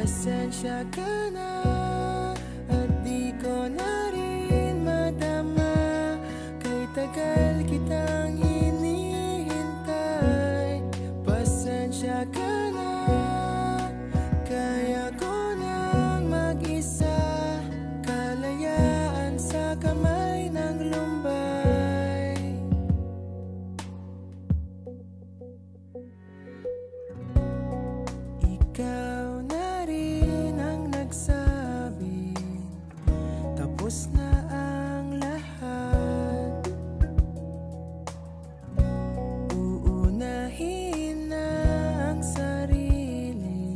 Pasensya ka na at di ko na rin madama, kay tagal kitang hinihintay. Pasensya ka na, kaya ko nang mag-isa, kalayaan sa kamay ng lumbay. Ikaw na rin ang nagsabi, tapos na ang lahat. Uunahin na ang sarili,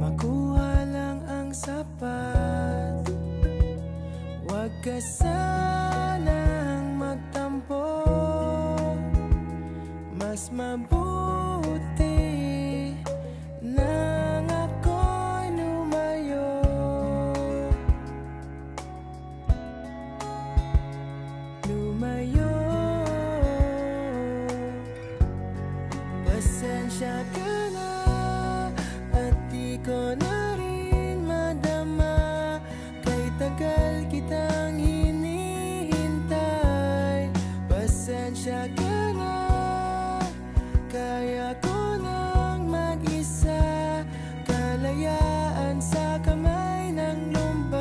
makuha lang ang sapat. Huwag ka sanang magtampo, mas mabuti nang ako'y lumayo. Lumayo. Pasensya ka na at di ko na rin madama, kay tagal kitang hinihintay. Pasensya ka na, kaya ko nang mag-isa, kalayaan sa kamay ng lumbay.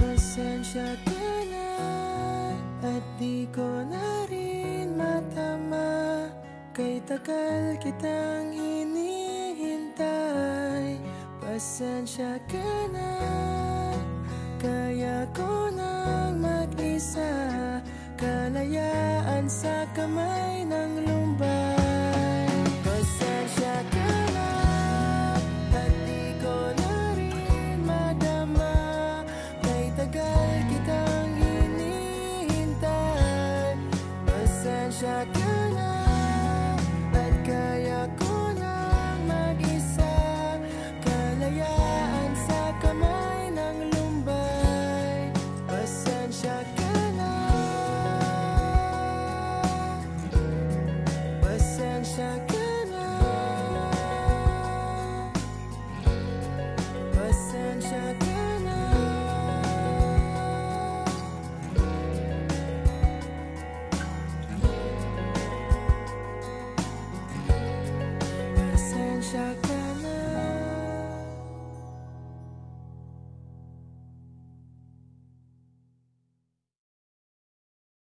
Pasensya ka na at di ko na rin matama, kay tagal kitang hinihintay. Pasensya ka na, kaya ko nang mag-isa, kalayaan sa kamay ng lumbay.